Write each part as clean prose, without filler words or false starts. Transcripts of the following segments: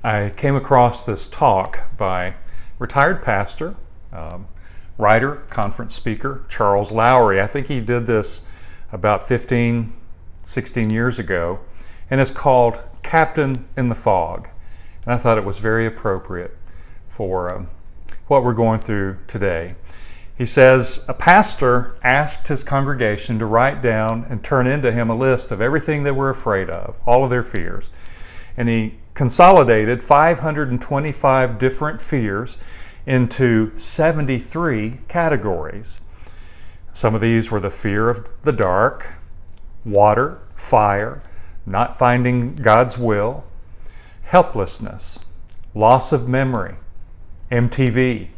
I came across this talk by retired pastor, writer, conference speaker, Charles Lowry. I think he did this about 15, 16 years ago, and it's called Captain in the Fog. And I thought it was very appropriate for what we're going through today. He says, a pastor asked his congregation to write down and turn into him a list of everything they were afraid of, all of their fears. And he consolidated 525 different fears into 73 categories. Some of these were the fear of the dark, water, fire, not finding God's will, helplessness, loss of memory, MTV,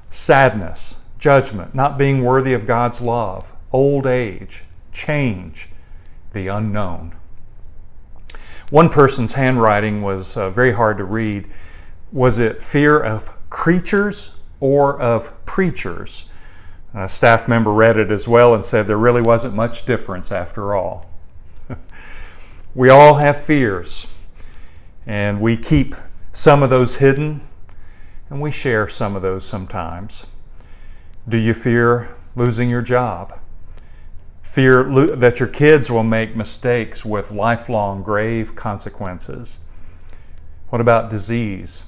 sadness, judgment, not being worthy of God's love, old age, change, the unknown. One person's handwriting was very hard to read. Was it fear of creatures or of preachers? A staff member read it as well and said there really wasn't much difference after all. We all have fears, and we keep some of those hidden, and we share some of those sometimes. Do you fear losing your job? Fear that your kids will make mistakes with lifelong grave consequences? What about disease?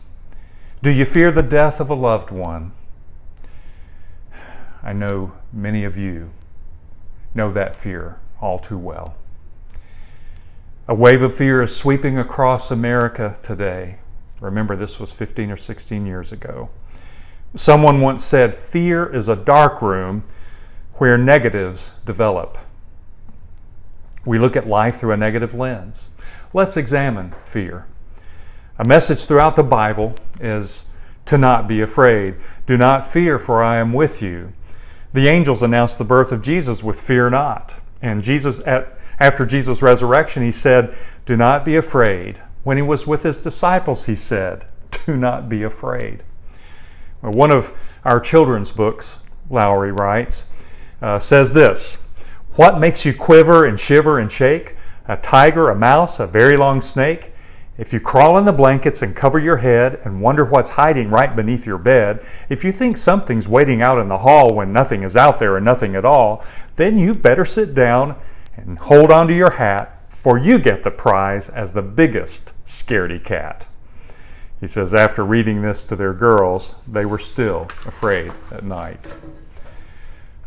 Do you fear the death of a loved one? I know many of you know that fear all too well. A wave of fear is sweeping across America today. Remember, this was 15 or 16 years ago. Someone once said, fear is a dark room where negatives develop. We look at life through a negative lens. Let's examine fear. A message throughout the Bible is to not be afraid. Do not fear, for I am with you. The angels announced the birth of Jesus with fear not. And after Jesus' resurrection, he said, do not be afraid. When he was with his disciples, he said, do not be afraid. Well, one of our children's books, Lowry writes, says this: what makes you quiver and shiver and shake? A tiger, a mouse, a very long snake? If you crawl in the blankets and cover your head and wonder what's hiding right beneath your bed, if you think something's waiting out in the hall when nothing is out there and nothing at all, then you better sit down and hold on to your hat, for you get the prize as the biggest scaredy cat. He says after reading this to their girls, they were still afraid at night.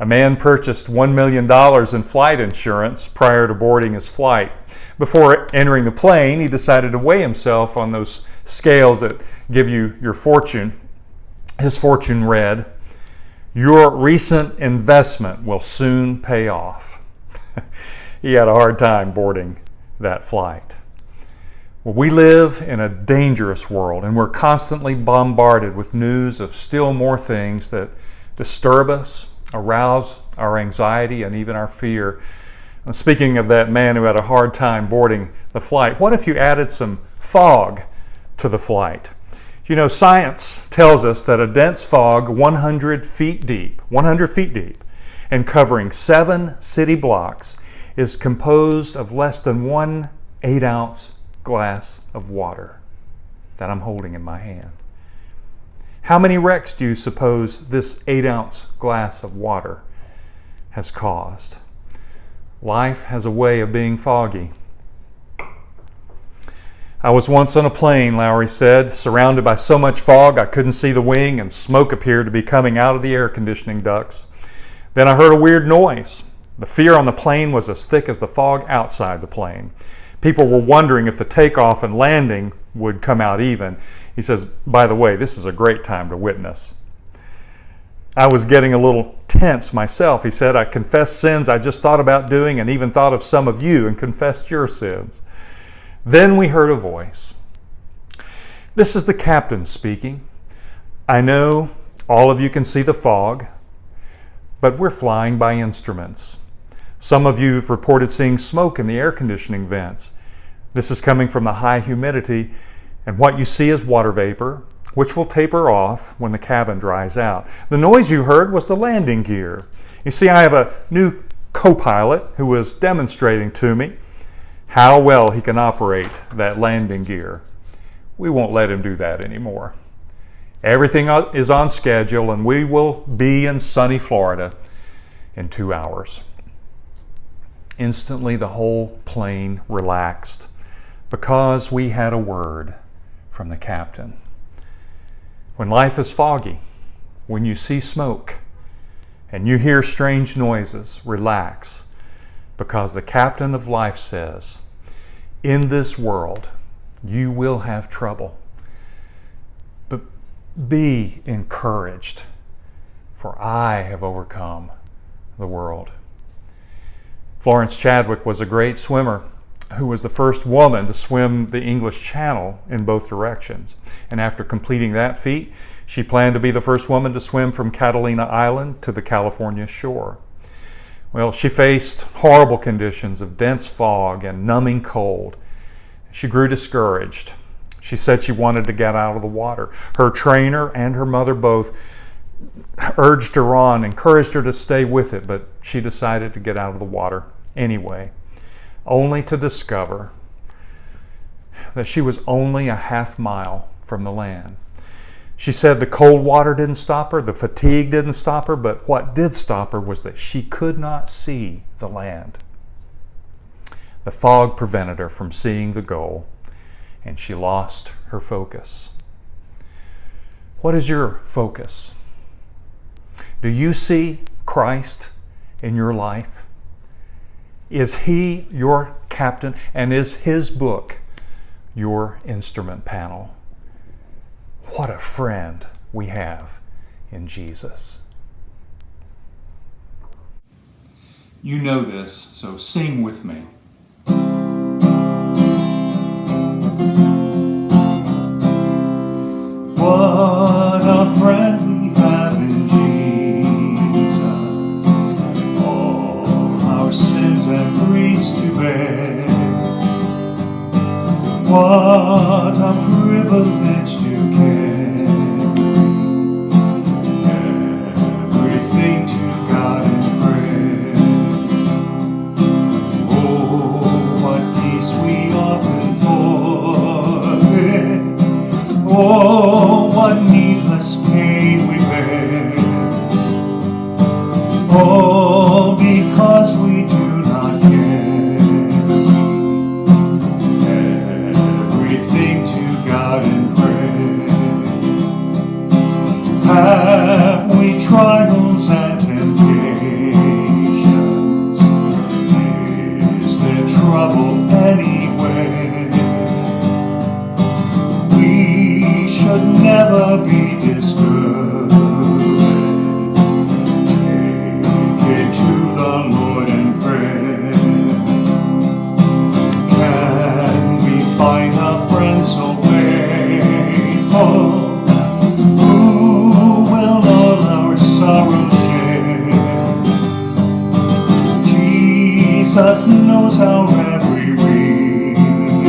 A man purchased $1 million in flight insurance prior to boarding his flight. Before entering the plane, he decided to weigh himself on those scales that give you your fortune. His fortune read, your recent investment will soon pay off. He had a hard time boarding that flight. Well, we live in a dangerous world, and we're constantly bombarded with news of still more things that disturb us, arouse our anxiety, and even our fear. And speaking of that man who had a hard time boarding the flight, what if you added some fog to the flight? You know, science tells us that a dense fog 100 feet deep, and covering 7 city blocks is composed of less than 1 8-ounce glass of water that I'm holding in my hand. How many wrecks do you suppose this 8-ounce glass of water has caused? Life has a way of being foggy. I was once on a plane, Lowry said, surrounded by so much fog I couldn't see the wing, and smoke appeared to be coming out of the air conditioning ducts. Then I heard a weird noise. The fear on the plane was as thick as the fog outside the plane. People were wondering if the takeoff and landing would come out even. He says, by the way, this is a great time to witness. I was getting a little tense myself. He said, I confessed sins I just thought about doing and even thought of some of you and confessed your sins. Then we heard a voice. This is the captain speaking. I know all of you can see the fog, but we're flying by instruments. Some of you have reported seeing smoke in the air conditioning vents. This is coming from the high humidity, and what you see is water vapor, which will taper off when the cabin dries out. The noise you heard was the landing gear. You see, I have a new co-pilot who was demonstrating to me how well he can operate that landing gear. we won't let him do that anymore. Everything is on schedule, and we will be in sunny Florida in 2 hours. Instantly, the whole plane relaxed because we had a word from the captain. When life is foggy, when you see smoke, and you hear strange noises, relax, because the captain of life says, in this world, you will have trouble. But be encouraged, for I have overcome the world. Florence Chadwick was a great swimmer who was the first woman to swim the English Channel in both directions. And after completing that feat, she planned to be the first woman to swim from Catalina Island to the California shore. Well, she faced horrible conditions of dense fog and numbing cold. She grew discouraged. She said she wanted to get out of the water. Her trainer and her mother both urged her on, encouraged her to stay with it, but she decided to get out of the water anyway, only to discover that she was only a half mile from the land. She said the cold water didn't stop her, the fatigue didn't stop her, but what did stop her was that she could not see the land. The fog prevented her from seeing the goal, and she lost her focus. What is your focus? Do you see Christ in your life? Is He your captain, and is His book your instrument panel? What a friend we have in Jesus. You know this, so sing with me. What a friend we have in Jesus, all our sins and griefs to bear. What a privilege to carry everything to God in prayer. Oh, what peace we often forfeit. Oh, what needless pain we bear. All because we do not carry everything to God in prayer. Have we trials and temptations? Is there trouble anywhere? We should never be discouraged. Take it to the Lord in prayer. Can we find a friend so faithful, who will all our sorrows share? Jesus knows our every weakness.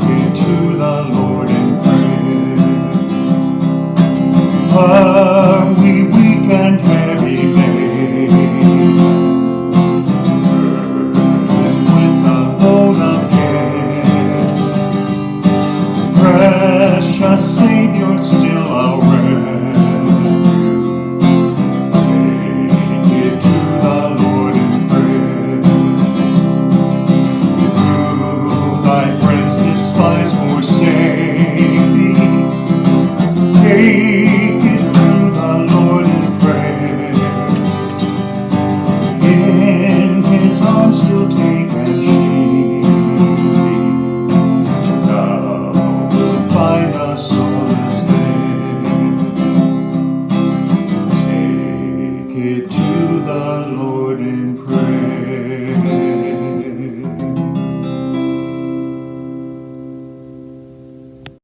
Take it to the Lord in prayer. Are we weak and heavy-laden, burdened with a load of care? Precious Savior, still our refuge. Take it to the Lord in prayer. Do thy friends despise, forsake thee? Take it to the Lord in prayer. In His arms He'll take and shield thee. Thou wilt find a solace there. Take it to the Lord in prayer.